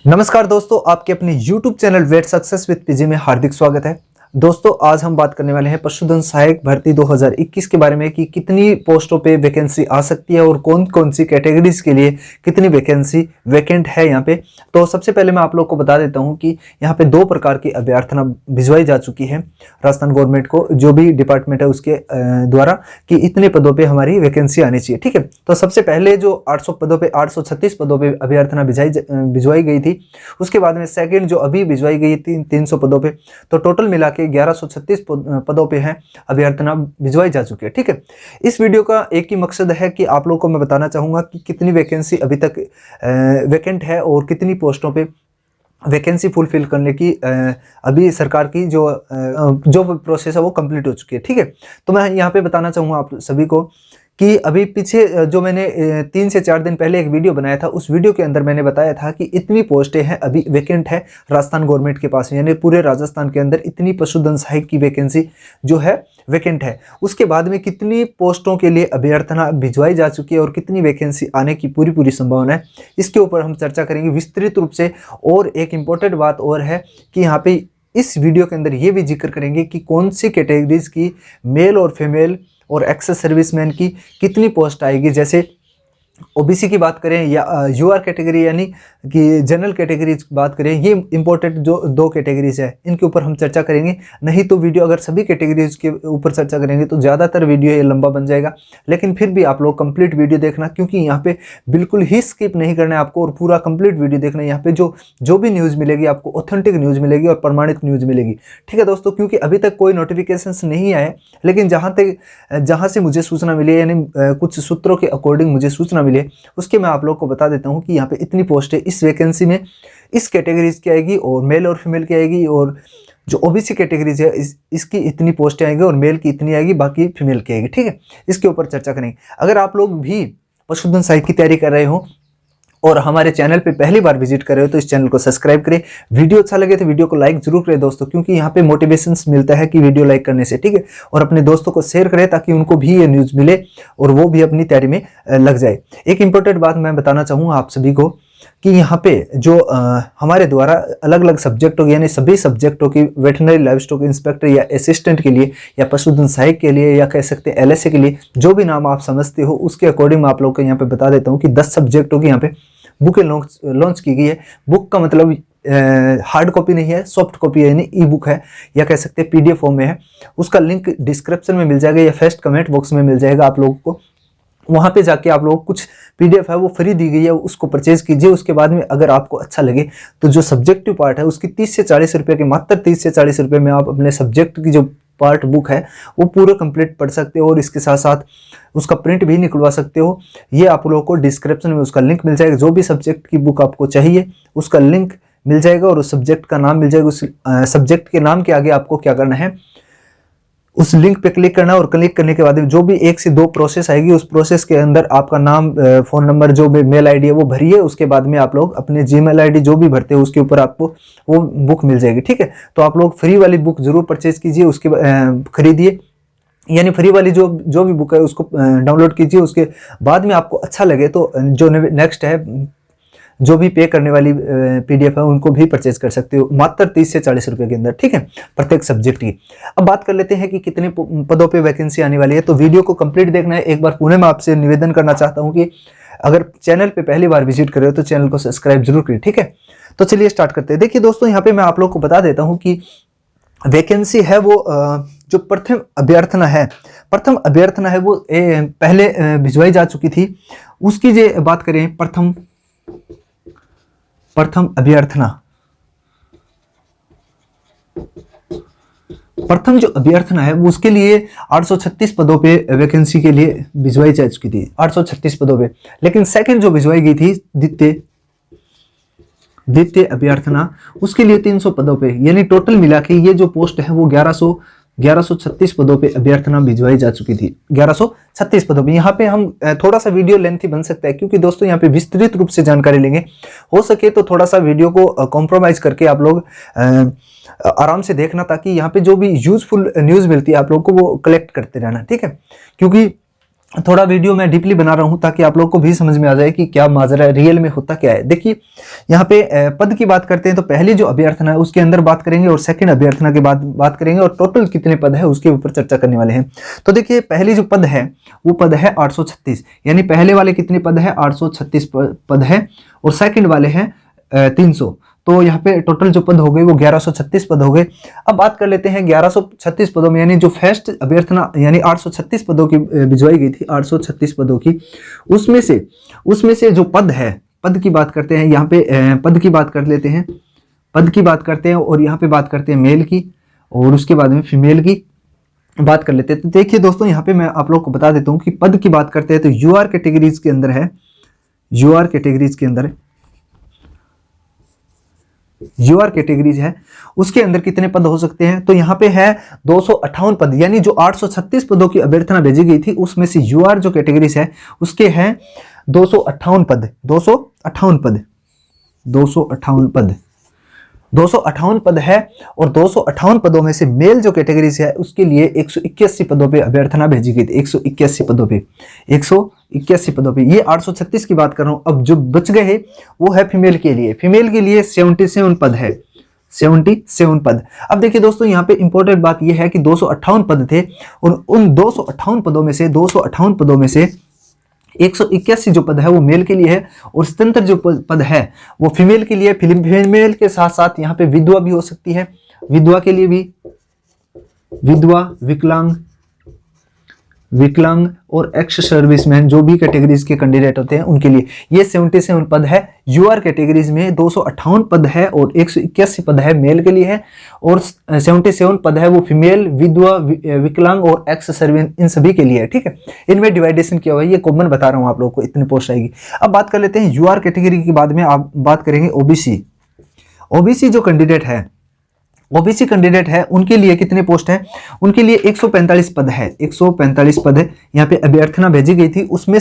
नमस्कार दोस्तों, आपके अपने YouTube channel wait success with PG में हार्दिक स्वागत है। दोस्तों, आज हम बात करने वाले हैं पशुधन सहायक भर्ती 2021 के बारे में कि कितनी पोस्टों पे वैकेंसी आ सकती है और कौन कौन सी कैटेगरीज के लिए कितनी वैकेंसी वैकेंट है यहाँ पे। तो सबसे पहले मैं आप लोग को बता देता हूँ कि यहाँ पे दो प्रकार की अभ्यर्थना भिजवाई जा चुकी है राजस्थान गवर्नमेंट को, जो भी डिपार्टमेंट है उसके द्वारा, कि इतने पदों पर हमारी वैकेंसी आनी चाहिए। ठीक है, तो सबसे पहले जो 800 पदों पर 836 पदों पर अभ्यर्थना भिजवाई गई थी, उसके बाद में सेकेंड जो अभी भिजवाई गई थी 300 पदों पर, तो टोटल मिला के 1136 पदों पे है अभ्यर्थना भिजवाई जा चुकी है। ठीक है, इस वीडियो का एक ही मकसद है कि आप लोगों को मैं बताना चाहूंगा कि कितनी वैकेंसी अभी तक वैकेंट है और कितनी पोस्टों पे वैकेंसी फुलफिल करने की अभी सरकार की जो प्रोसेस है वो कंप्लीट हो चुकी है। ठीक है, तो मैं यहाँ पे बताना चाहूँगा आप सभी को कि अभी पीछे जो मैंने 3 से 4 दिन पहले एक वीडियो बनाया था, उस वीडियो के अंदर मैंने बताया था कि इतनी पोस्टें हैं अभी वैकेंट है राजस्थान गवर्नमेंट के पास, यानी पूरे राजस्थान के अंदर इतनी पशुधन सहायक की वैकेंसी जो है वैकेंट है। उसके बाद में कितनी पोस्टों के लिए अभ्यर्थना भिजवाई जा चुकी है और कितनी वैकेंसी आने की पूरी संभावना है, इसके ऊपर हम चर्चा करेंगे विस्तृत रूप से। और एक इम्पोर्टेंट बात और है कि यहाँ पे इस वीडियो के अंदर ये भी जिक्र करेंगे कि कौन सी कैटेगरीज की मेल और फीमेल और एक्सेस सर्विसमैन की कितनी पोस्ट आएगी। जैसे ओबीसी की बात करें या यूआर कैटेगरी यानी कि जनरल कैटेगरी की बात करें, ये इंपॉर्टेंट जो दो कैटेगरीज है इनके ऊपर हम चर्चा करेंगे। नहीं तो वीडियो अगर सभी कैटेगरीज के ऊपर चर्चा करेंगे तो ज़्यादातर वीडियो ये लंबा बन जाएगा, लेकिन फिर भी आप लोग कंप्लीट वीडियो देखना, क्योंकि यहाँ पे बिल्कुल ही स्किप नहीं करना है आपको और पूरा कंप्लीट वीडियो देखना है। यहाँ पे जो भी न्यूज़ मिलेगी आपको ऑथेंटिक न्यूज़ मिलेगी और प्रमाणित न्यूज़ मिलेगी। ठीक है दोस्तों, क्योंकि अभी तक कोई नोटिफिकेशन नहीं आए, लेकिन जहाँ से मुझे सूचना मिली, यानी कुछ सूत्रों के अकॉर्डिंग मुझे सूचना मिले, उसके मैं आप लोग को बता देता हूं कि यहाँ पे इतनी पोस्ट है इस वैकेंसी में, इस कैटेगरीज की आएगी और मेल और फीमेल की आएगी, और जो ओबीसी कैटेगरीज है इसकी इतनी पोस्टें आएंगी और मेल की इतनी आएगी, बाकी फीमेल की आएगी। ठीक है, इसके ऊपर चर्चा करेंगे। अगर आप लोग भी पशुधन सहायक की तैयारी कर रहे हो और हमारे चैनल पे पहली बार विजिट कर रहे हो तो इस चैनल को सब्सक्राइब करें। वीडियो अच्छा लगे तो वीडियो को लाइक जरूर करें दोस्तों, क्योंकि यहाँ पे मोटिवेशन मिलता है कि वीडियो लाइक करने से। ठीक है, और अपने दोस्तों को शेयर करें ताकि उनको भी ये न्यूज़ मिले और वो भी अपनी तैयारी में लग जाए। एक इंपॉर्टेंट बात मैं बताना चाहूँगा आप सभी को कि यहाँ पे जो हमारे द्वारा अलग अलग सब्जेक्टों की, यानी सभी सब्जेक्टों की, वेटरनरी लाइव स्टॉक इंस्पेक्टर या असिस्टेंट के लिए या पशुधन सहायक के लिए या कह सकते हैं एलएसए के लिए, जो भी नाम आप समझते हो उसके अकॉर्डिंग मैं आप लोग को यहाँ पे बता देता हूँ कि 10 सब्जेक्टों की यहाँ पे बुकें लॉन्च की गई है। बुक का मतलब हार्ड कॉपी नहीं है, सॉफ्ट कॉपी है, यानी ई बुक है या कह सकते हैं पीडीएफ फॉर्म में है। उसका लिंक डिस्क्रिप्शन में मिल जाएगा या फर्स्ट कमेंट बॉक्स में मिल जाएगा आप लोगों को। वहाँ पे जाके आप लोग कुछ पीडीएफ है वो फ्री दी गई है, उसको परचेज कीजिए। उसके बाद में अगर आपको अच्छा लगे तो जो सब्जेक्टिव पार्ट है उसकी 30 से 40 रुपये के, मात्र 30 से 40 रुपये में आप अपने सब्जेक्ट की जो पार्ट बुक है वो पूरा कंप्लीट पढ़ सकते हो और इसके साथ साथ उसका प्रिंट भी निकलवा सकते हो। ये आप लोगों को डिस्क्रिप्शन में उसका लिंक मिल जाएगा। जो भी सब्जेक्ट की बुक आपको चाहिए उसका लिंक मिल जाएगा और उस सब्जेक्ट का नाम मिल जाएगा। उस सब्जेक्ट के नाम के आगे आपको क्या करना है, उस लिंक पे क्लिक करना है और क्लिक करने के बाद जो भी 1 से 2 प्रोसेस आएगी, उस प्रोसेस के अंदर आपका नाम, फ़ोन नंबर, जो भी मेल आईडी है वो भरिए। उसके बाद में आप लोग अपने जीमेल आईडी जो भी भरते हो उसके ऊपर आपको वो बुक मिल जाएगी। ठीक है, तो आप लोग फ्री वाली बुक जरूर परचेज कीजिए, उसके खरीदिए, यानी फ्री वाली जो भी बुक है उसको डाउनलोड कीजिए। उसके बाद में आपको अच्छा लगे तो जो नेक्स्ट है, जो भी पे करने वाली पीडीएफ है उनको भी परचेज कर सकते हो, मात्र 30 से 40 रुपये के अंदर। ठीक है, प्रत्येक सब्जेक्ट की। अब बात कर लेते हैं कि कितने पदों पे वैकेंसी आने वाली है, तो वीडियो को कंप्लीट देखना है। एक बार पुनः मैं आपसे निवेदन करना चाहता हूं कि अगर चैनल पे पहली बार विजिट कर रहे हो तो चैनल को सब्सक्राइब जरूर करें। ठीक है, तो चलिए स्टार्ट करते हैं। देखिए दोस्तों, यहाँ पे मैं आप लोग को बता देता हूँ कि वैकेंसी है वो जो प्रथम अभ्यर्थना है वो पहले भिजवाई जा चुकी थी। उसकी जो बात करें प्रथम अभ्यर्थना, प्रथम जो अभ्यर्थना है वो उसके लिए 836 पदों पे वैकेंसी के लिए भिजवाई जा चुकी थी, 836 पदों पे। लेकिन सेकंड जो भिजवाई गई थी द्वितीय अभ्यर्थना, उसके लिए 300 पदों पे, यानी टोटल मिला के ये जो पोस्ट है वो 1136 पदों पे अभ्यर्थना भिजवाई जा चुकी थी। 1136 पदों पे। यहाँ पे हम थोड़ा सा वीडियो लेंथी बन सकता है, क्योंकि दोस्तों यहाँ पे विस्तृत रूप से जानकारी लेंगे। हो सके तो थोड़ा सा वीडियो को कॉम्प्रोमाइज करके आप लोग आराम से देखना, ताकि यहाँ पे जो भी यूजफुल न्यूज़ मिलती है आप लोग को वो कलेक्ट करते रहना। ठीक है, क्योंकि थोड़ा वीडियो मैं डीपली बना रहा हूं ताकि आप लोगों को भी समझ में आ जाए कि क्या माजरा है, रियल में होता क्या है। देखिए यहाँ पे पद की बात करते हैं तो पहली जो अभ्यर्थना है उसके अंदर बात करेंगे और सेकंड अभ्यर्थना के बाद बात करेंगे और टोटल कितने पद है उसके ऊपर चर्चा करने वाले हैं। तो देखिए पहली जो पद है वो पद है 836, यानी पहले वाले कितने पद है 836 पद है और सेकंड वाले हैं 300। तो यहाँ पे टोटल जो पद हो गए वो 1136 पद हो गए। अब बात कर लेते हैं 1136 पदों में, यानी जो फर्स्ट अभ्यर्थना यानी 836 पदों की भिजवाई गई थी, 836 पदों की, उसमें से जो पद है, पद की बात करते हैं यहाँ पे, पद की बात कर लेते हैं, पद की बात करते हैं और यहाँ पे बात करते हैं मेल की और उसके बाद में फीमेल की बात कर लेते हैं। तो देखिए दोस्तों यहाँ पे मैं आप लोग को बता देता हूँ कि पद की बात करते हैं तो यूआर कैटेगरीज के अंदर है, यूआर कैटेगरीज के अंदर यूआर कैटेगरीज है, उसके अंदर कितने पद हो सकते हैं। तो यहाँ पे है 258 पद, यानी जो 836 पदों की अभ्यर्थना भेजी गई थी उसमें से यूआर जो कैटेगरीज है उसके हैं 258 पद, 258 पद, 258 पद, 258 पद है। और 258 पदों में से मेल जो कैटेगरीज है उसके लिए 181 पदों पे अभ्यर्थना भेजी गई थी, 181 पदों पे, 181 पदों पे। ये 836 की बात कर रहा हूं। अब जो बच गए हैं वो है फीमेल के लिए, फीमेल के लिए 77 पद है, 77 पद। अब देखिए दोस्तों यहाँ पे इंपॉर्टेंट बात यह है कि 258 पद थे और उन 258 पदों में से 258 पदों में से 181 जो पद है वो मेल के लिए है और स्वतंत्र जो पद है वो फीमेल के लिए। फीमेल के साथ साथ यहाँ पे विधवा भी हो सकती है, विधवा के लिए भी, विधवा, विकलांग और एक्स सर्विसमैन जो भी कैटेगरीज के कैंडिडेट होते हैं उनके लिए ये 77 पद है। यूआर कैटेगरीज में 258 पद है और 181 पद है मेल के लिए है और 77 पद है वो फीमेल, विधवा, विकलांग और एक्स सर्विस इन सभी के लिए है। ठीक है, इनमें डिवाइडेशन किया हुआ है, ये कॉमन बता रहा हूं आप लोगों को, इतनी पोस्ट आएगी। अब बात कर लेते हैं यूआर कैटेगरी के बाद में आप बात करेंगे ओबीसी। ओबीसी जो कैंडिडेट है, ओबीसी कैंडिडेट है उनके लिए कितने पोस्ट हैं, उनके लिए 145 पद है, 145 पद है। यहाँ पे अभ्यर्थना भेजी गई थी उसमें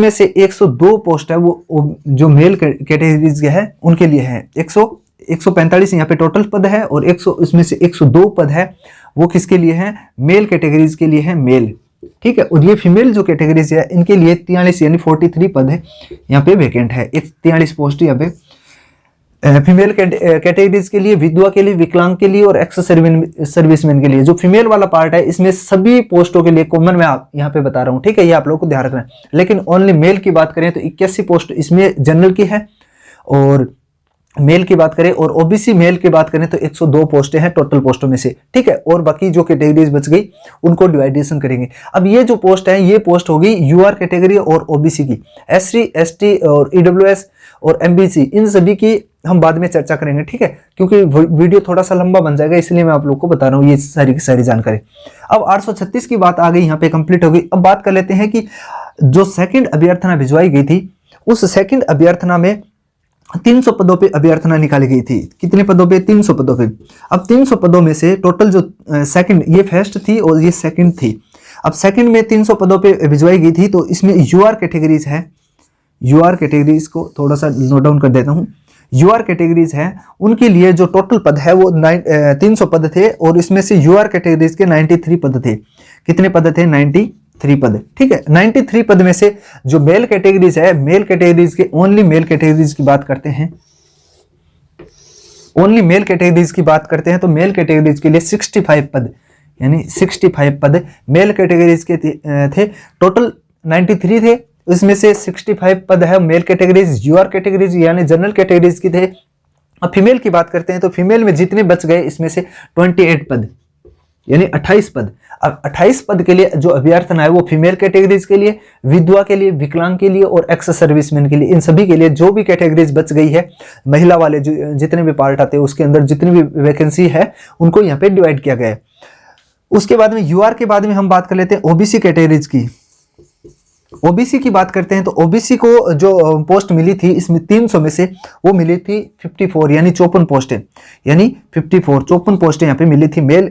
से 102 पोस्ट है वो जो मेल कैटेगरीज के है उनके लिए है। 145 यहाँ पे टोटल पद है और 100 इसमें से 102 पद है वो किसके लिए है, मेल कैटेगरीज के लिए है, मेल। ठीक है, और ये फीमेल जो कैटेगरीज है इनके लिए 43 यानी 43 पद है यहाँ पे वेकेंट है, 43 पोस्ट यहाँ पे फीमेल कैटेगरीज के लिए, विधवा के लिए, विकलांग के लिए और एक्स सर्विसमैन के लिए। जो फीमेल वाला पार्ट है इसमें सभी पोस्टों के लिए कॉमन मैं यहाँ पे बता रहा हूँ। ठीक है, ये आप लोगों को ध्यान रखना है। लेकिन ओनली मेल की बात करें तो 81 पोस्ट इसमें जनरल की है और मेल की बात करें और ओबीसी मेल की बात करें तो 102 पोस्टें हैं टोटल पोस्टों में से। ठीक है, और बाकी जो कैटेगरीज बच गई उनको डिवाइडेशन करेंगे। अब ये जो पोस्ट है ये पोस्ट होगी यूआर कैटेगरी और ओबीसी की। एससी, एसटी और ईडब्ल्यूएस और एमबीसी इन सभी की हम बाद में चर्चा करेंगे। ठीक है, क्योंकि वीडियो थोड़ा सा लंबा बन जाएगा इसलिए मैं आप लोग को बता रहा हूँ ये सारी की सारी जानकारी। अब 836 की बात आ गई, यहाँ पे कंप्लीट हो गई। अब बात कर लेते हैं कि जो सेकंड अभ्यर्थना भिजवाई गई थी उस सेकंड अभ्यर्थना में 300 पदों पे अभ्यर्थना निकाली गई थी। कितने पदों पे, 300 पदों पे। अब 300 पदों में से टोटल जो सेकंड, ये फर्स्ट थी और ये सेकंड थी। अब सेकंड में 300 पदों पे भिजवाई गई थी तो इसमें यूआर कैटेगरीज है, यूआर कैटेगरीज को थोड़ा सा नोट डाउन कर देता हूं। यूआर कैटेगरीज है उनके लिए जो टोटल पद है वो 300 पद थे और इसमें से यूआर कैटेगरीज के 93 पद थे। कितने पद थे, 93 पद। ठीक है, 93 पद में से जो मेल कैटेगरीज है, मेल कैटेगरीज के ओनली मेल कैटेगरीज की बात करते हैं, ओनली मेल कैटेगरीज की बात करते हैं तो मेल कैटेगरीज के लिए 65 पद यानी 65 पद मेल कैटेगरीज के थे। टोटल 93 थे, इसमें से 65 पद है मेल कैटेगरीज, यूआर कैटेगरीज यानी जनरल कैटेगरीज की थे। अब फीमेल की बात करते हैं तो फीमेल में जितने बच गए इसमें से 28 पद यानी 28 पद। अब 28 पद के लिए जो अभ्यर्थना है वो फीमेल कैटेगरीज के लिए, विधवा के लिए, विकलांग के लिए और एक्स सर्विसमैन के लिए, इन सभी के लिए जो भी कैटेगरीज बच गई है, महिला वाले जो जितने भी पार्ट आते हैं उसके अंदर जितनी भी वैकेंसी है उनको यहाँ पे डिवाइड किया गया है। उसके बाद में यूआर के बाद में हम बात कर लेते हैं ओबीसी कैटेगरीज की। ओबीसी की बात करते हैं तो ओबीसी को जो पोस्ट मिली थी इसमें 300 में से वो मिली थी 54 यानी 54 पोस्टें, यानी 54 पोस्टें यहाँ पे मिली थी मेल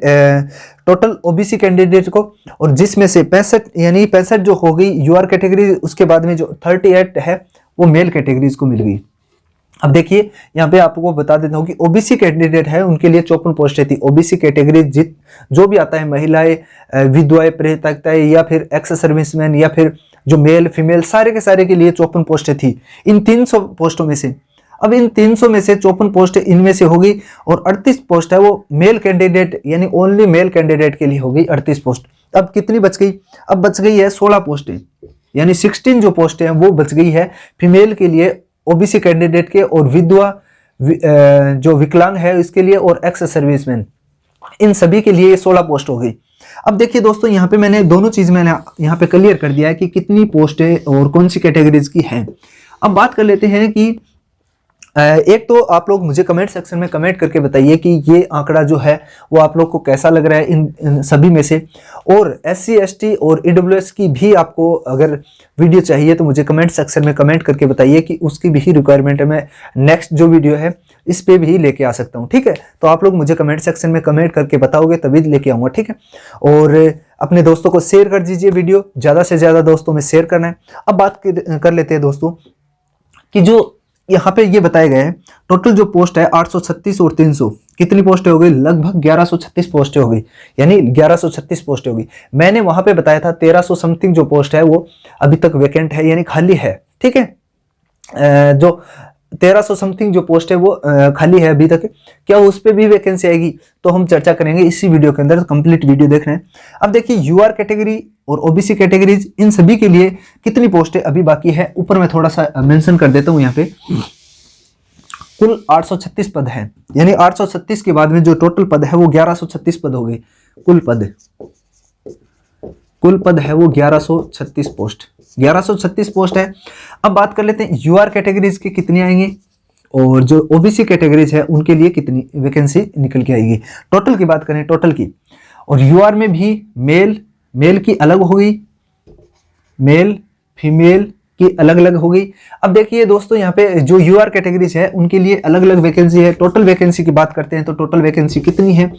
टोटल ओबीसी कैंडिडेट को। और जिसमें से 65 यानी 65 जो हो गई यूआर कैटेगरी, उसके बाद में जो 38 है वो मेल कैटेगरीज को मिल गई। अब देखिए यहाँ पे आपको बता देता हूँ कि ओबीसी कैंडिडेट है उनके लिए 54 पोस्टें थी। ओबीसी कैटेगरी जो भी आता है, महिलाएं, विधवाएं, परित्यक्ताएं या फिर एक्स सर्विसमैन या फिर जो मेल फीमेल, सारे के सारे के लिए 54 पोस्टें थी इन 300 पोस्टों में से। अब इन 300 में से 54 पोस्ट इनमें से होगी और 38 पोस्ट है वो मेल कैंडिडेट यानी ओनली मेल कैंडिडेट के लिए होगी 38 पोस्ट। अब कितनी बच गई? अब बच गई है 16 पोस्टें, यानी 16 जो पोस्टें हैं वो बच गई है फीमेल के लिए, ओबीसी कैंडिडेट के और विधवा जो विकलांग है इसके लिए और एक्स सर्विसमैन, इन सभी के लिए 16 पोस्ट हो गई। अब देखिए दोस्तों यहाँ पे मैंने दोनों चीज मैंने यहाँ पे क्लियर कर दिया है कि कितनी पोस्टें और कौन सी कैटेगरीज की हैं। अब बात कर लेते हैं कि एक तो आप लोग मुझे कमेंट सेक्शन में कमेंट करके बताइए कि ये आंकड़ा जो है वो आप लोग को कैसा लग रहा है इन सभी में से। और SC ST और EWS की भी आपको अगर वीडियो चाहिए तो मुझे कमेंट सेक्शन में कमेंट करके बताइए कि उसकी भी रिक्वायरमेंट है, मैं नेक्स्ट जो वीडियो है इस पे भी लेके आ सकता हूँ। ठीक है, तो आप लोग मुझे कमेंट सेक्शन में कमेंट करके बताओगे तभी लेके आऊँगा। ठीक है, और अपने दोस्तों को शेयर कर दीजिए, वीडियो ज़्यादा से ज़्यादा दोस्तों में शेयर करना है। अब बात कर लेते हैं दोस्तों कि जो यहाँ पे ये बताया गया है टोटल जो पोस्ट है 836 और 300 कितनी पोस्टें हो गई? लगभग 1136 पोस्टें हो गई, यानी 1136 पोस्टें हो गई। मैंने वहां पे बताया था 1300 समथिंग जो पोस्ट है वो अभी तक वैकेंट है यानी खाली है। ठीक है, जो 1300 समथिंग जो पोस्ट है वो खाली है अभी तक, क्या उस पर भी वैकेंसी आएगी तो हम चर्चा करेंगे इसी वीडियो के अंदर, कंप्लीट वीडियो देख रहे हैं। अब देखिए यूआर कैटेगरी और ओबीसी कैटेगरीज इन सभी के लिए कितनी पोस्टें अभी बाकी है, ऊपर मैं थोड़ा सा मेंशन कर देता हूं। यहाँ पे कुल 836 पद हैं, यानी 836 के बाद में जो टोटल पद है वो 1136 पद हो गए। कुल पद है वो 1136 पोस्ट, 1136 पोस्ट है। अब बात कर लेते हैं यूआर कैटेगरीज की कितनी आएंगी और जो ओबीसी कैटेगरीज है उनके लिए कितनी वैकेंसी निकल के आएगी। टोटल की बात करें, टोटल की, और यूआर में भी मेल की अलग होगी, मेल फीमेल की अलग अलग होगी। अब देखिए दोस्तों यहाँ पे जो यूआर कैटेगरीज है उनके लिए अलग अलग वैकेंसी है। टोटल वैकेंसी की बात करते हैं तो टोटल वैकेंसी कितनी है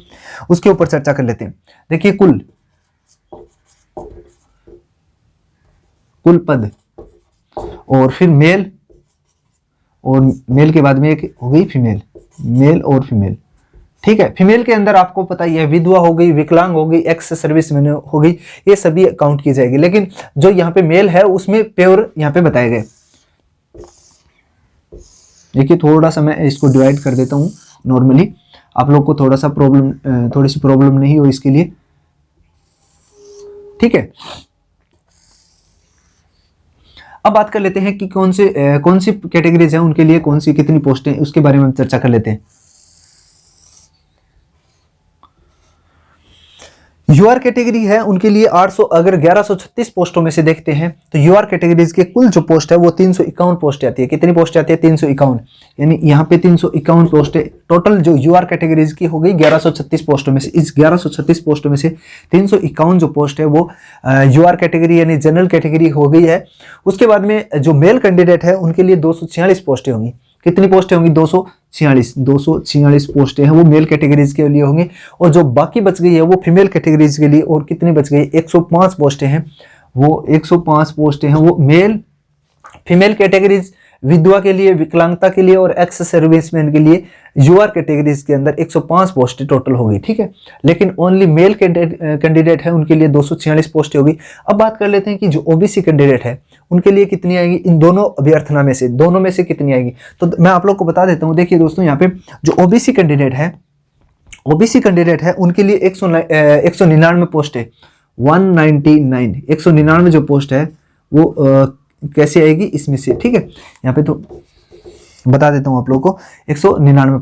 उसके ऊपर चर्चा कर लेते हैं। देखिए कुल पद और फिर मेल, और मेल के बाद में एक हो गई फीमेल, मेल और फीमेल। ठीक है, फीमेल के अंदर आपको पता ही है विधवा हो गई, विकलांग हो गई, एक्स सर्विसमैन हो गई, ये सभी काउंट की जाएगी। लेकिन जो यहाँ पे मेल है उसमें प्योर यहाँ पे बताए गए। देखिए थोड़ा सा मैं इसको डिवाइड कर देता हूँ नॉर्मली, आप लोग को थोड़ी सी प्रॉब्लम नहीं हो इसके लिए। ठीक है, अब बात कर लेते हैं कि कौन सी कैटेगरीज है उनके लिए कौन सी कितनी पोस्टें, उसके बारे में हम चर्चा कर लेते हैं। यूआर कैटेगरी है उनके लिए 800, अगर 1136 पोस्टों में से देखते हैं तो यूआर कैटेगरीज के कुल जो पोस्ट है वो 351 पोस्ट आती है। कितनी पोस्ट आती है? 351, यानी यहाँ पे 351 पोस्टें टोटल जो यूआर कैटेगरीज की हो गई 1136 पोस्टों में से। इस 1136 पोस्टों में से 351 जो पोस्ट है वो यूआर कैटेगरी यानी जनरल कैटेगरी हो गई है। उसके बाद में जो मेल कैंडिडेट है उनके लिए 246 पोस्टें होंगी। कितनी पोस्टें होंगी? 246 पोस्टें हैं वो मेल कैटेगरीज के लिए होंगी, और जो बाकी बच गई है वो फीमेल कैटेगरीज के लिए। और कितनी बच गई? 105 पोस्टें हैं, वो 105 पोस्टें हैं वो मेल फीमेल कैटेगरीज, विधवा के लिए, विकलांगता के लिए और एक्स सर्विसमैन के लिए यूआर कैटेगरीज के अंदर 105 पोस्टें टोटल होगी। ठीक है, लेकिन ओनली मेल कैंडिडेट है उनके लिए 246 पोस्टें होगी। अब बात कर लेते हैं कि जो ओबीसी कैंडिडेट है उनके लिए कितनी आएगी, इन दोनों अभ्यर्थना में से, दोनों में से कितनी आएगी। तो मैं आप लोग को बता देता हूँ। देखिए दोस्तों यहाँ पे जो ओबीसी कैंडिडेट है उनके लिए 199 पोस्ट है, 199 जो पोस्ट है वो कैसे आएगी इसमें से। ठीक है, यहाँ पे तो बता देता हूँ आप लोगों को, 199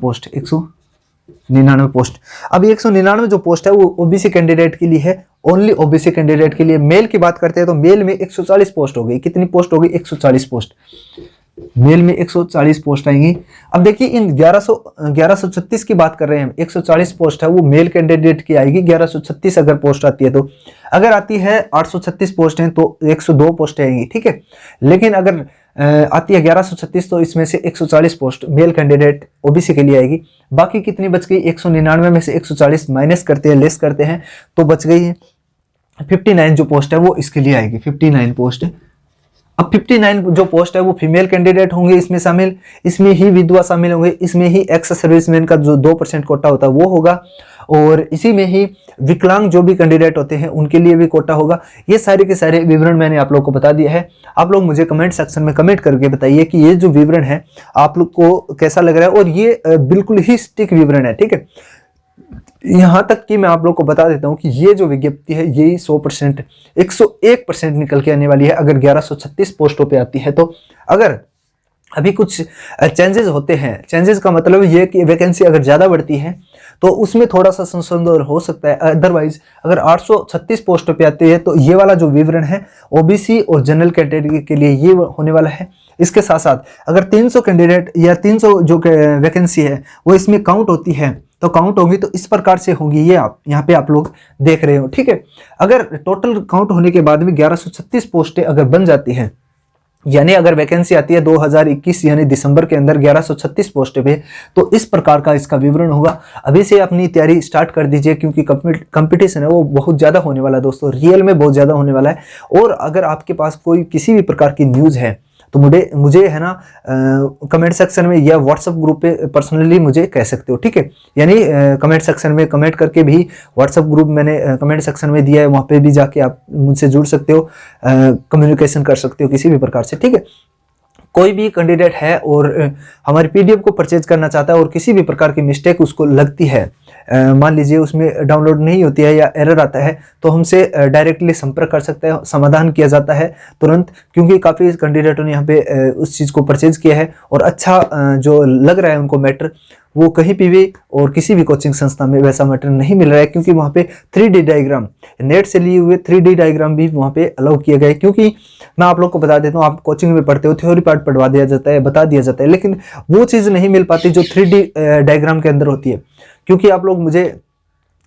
पोस्ट। अब 199 जो पोस्ट है वो ओबीसी कैंडिडेट के लिए है, ओनली ओबीसी कैंडिडेट के लिए। मेल की बात करते हैं तो मेल में 140 पोस्ट हो गई। कितनी पोस्ट हो गई? 140 पोस्ट। मेल में 140 पोस्ट आएंगी। अब देखिए इन 1136 की बात कर रहे हैं, 140 पोस्ट है वो मेल कैंडिडेट की आएगी। 1136 अगर पोस्ट आती है तो, अगर आती है 836 पोस्ट हैं तो 102 पोस्ट आएंगी। ठीक है, लेकिन अगर आती है 1136 तो इसमें से 140 पोस्ट मेल कैंडिडेट ओबीसी के लिए आएगी। बाकी कितनी बच गई? 199 में से 140 माइनस करते हैं, लेस करते हैं तो बच गई है 59 जो पोस्ट है वो इसके लिए आएगी। 59 पोस्ट अब 59 जो पोस्ट है वो फीमेल कैंडिडेट होंगे इसमें शामिल, इसमें ही विधवा शामिल होंगे, इसमें ही एक्स सर्विसमैन का जो 2% कोटा होता है वो होगा, और इसी में ही विकलांग जो भी कैंडिडेट होते हैं उनके लिए भी कोटा होगा। ये सारे के सारे विवरण मैंने आप लोग को बता दिया है। आप लोग मुझे कमेंट सेक्शन में कमेंट करके बताइए कि ये जो विवरण है आप लोग को कैसा लग रहा है, और ये बिल्कुल ही सटीक विवरण है, ठीक है। यहां तक कि मैं आप लोग को बता देता हूं कि ये जो विज्ञप्ति है यही 100% 101% निकल के आने वाली है अगर 1136 पोस्टों पे आती है। तो अगर अभी कुछ चेंजेस होते हैं, चेंजेस का मतलब ये कि वैकेंसी अगर ज़्यादा बढ़ती है तो उसमें थोड़ा सा संशोधन हो सकता है। अदरवाइज अगर 836 पोस्टों पे आती है तो ये वाला जो विवरण है ओबीसी और जनरल कैटेगरी के लिए ये होने वाला है। इसके साथ साथ अगर 300 कैंडिडेट या 300 जो वैकेंसी है वो इसमें काउंट होती है तो काउंट होगी तो इस प्रकार से होंगी, ये आप यहाँ पे आप लोग देख रहे हो, ठीक है। अगर टोटल काउंट होने के बाद में 1136 पोस्टें अगर बन जाती हैं, यानी अगर वैकेंसी आती है 2021 यानी दिसंबर के अंदर 1136 पोस्ट पे, तो इस प्रकार का इसका विवरण होगा। अभी से अपनी तैयारी स्टार्ट कर दीजिए क्योंकि कंपटीशन है वो बहुत ज़्यादा होने वाला है दोस्तों, रियल में बहुत ज़्यादा होने वाला है। और अगर आपके पास कोई किसी भी प्रकार की न्यूज़ है तो मुझे है ना कमेंट सेक्शन में या व्हाट्सएप ग्रुप पे पर्सनली मुझे कह सकते हो, ठीक है। यानी कमेंट सेक्शन में कमेंट करके भी, व्हाट्सएप ग्रुप मैंने कमेंट सेक्शन में दिया है, वहाँ पे भी जाके आप मुझसे जुड़ सकते हो, कम्युनिकेशन कर सकते हो किसी भी प्रकार से, ठीक है। कोई भी कैंडिडेट है और हमारी पीडीएफ को परचेज करना चाहता है और किसी भी प्रकार की मिस्टेक उसको लगती है, मान लीजिए उसमें डाउनलोड नहीं होती है या एरर आता है, तो हमसे डायरेक्टली संपर्क कर सकते हैं, समाधान किया जाता है तुरंत, क्योंकि काफ़ी कैंडिडेटों ने यहाँ पे उस चीज़ को परचेज किया है और अच्छा जो लग रहा है उनको मैटर, वो कहीं पे भी और किसी भी कोचिंग संस्था में वैसा मैटर नहीं मिल रहा है, क्योंकि वहाँ पे 3D डायग्राम, नेट से लिए हुए 3D डायग्राम भी वहाँ पे अलाउ किए गए। क्योंकि मैं आप लोग को बता देता हूँ, आप कोचिंग में पढ़ते हो, थ्योरी पार्ट पढ़वा दिया जाता है, बता दिया जाता है, लेकिन वो चीज़ नहीं मिल पाती जो 3D डायग्राम के अंदर होती है। क्योंकि आप लोग मुझे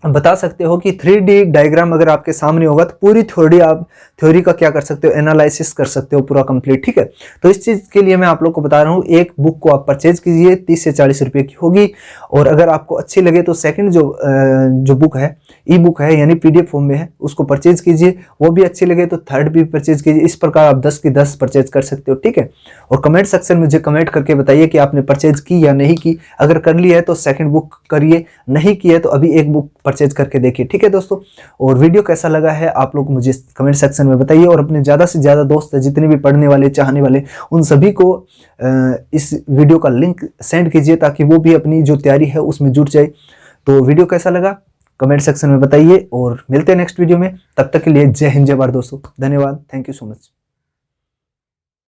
बता सकते हो कि 3D डायग्राम अगर आपके सामने होगा तो पूरी थ्योरी का क्या कर सकते हो, एनालिसिस कर सकते हो पूरा कंप्लीट, ठीक है। तो इस चीज़ के लिए मैं आप लोग को बता रहा हूँ, एक बुक को आप परचेज कीजिए, 30 से 40 रुपये की होगी, और अगर आपको अच्छी लगे तो सेकंड जो बुक है, ई बुक है यानी PDF फॉर्म में है, उसको परचेज कीजिए, वो भी अच्छी लगे तो थर्ड भी परचेज कीजिए। इस प्रकार आप 10 की 10 परचेज कर सकते हो, ठीक है। और कमेंट सेक्शन में मुझे कमेंट करके बताइए कि आपने परचेज की या नहीं की। अगर कर लिया है तो सेकंड बुक करिए, नहीं की है तो अभी एक बुक परचेज करके देखिए, ठीक है दोस्तों। और वीडियो कैसा लगा है आप लोग मुझे कमेंट सेक्शन में बताइए, और अपने ज़्यादा से ज़्यादा दोस्त जितने भी पढ़ने वाले, चाहने वाले, उन सभी को इस वीडियो का लिंक सेंड कीजिए ताकि वो भी अपनी जो तैयारी है उसमें जुट जाए। तो वीडियो कैसा लगा कमेंट सेक्शन में बताइए, और मिलते हैं नेक्स्ट वीडियो में। तब तक के लिए जय हिंद, जय भारत दोस्तों, धन्यवाद, थैंक यू सो मच।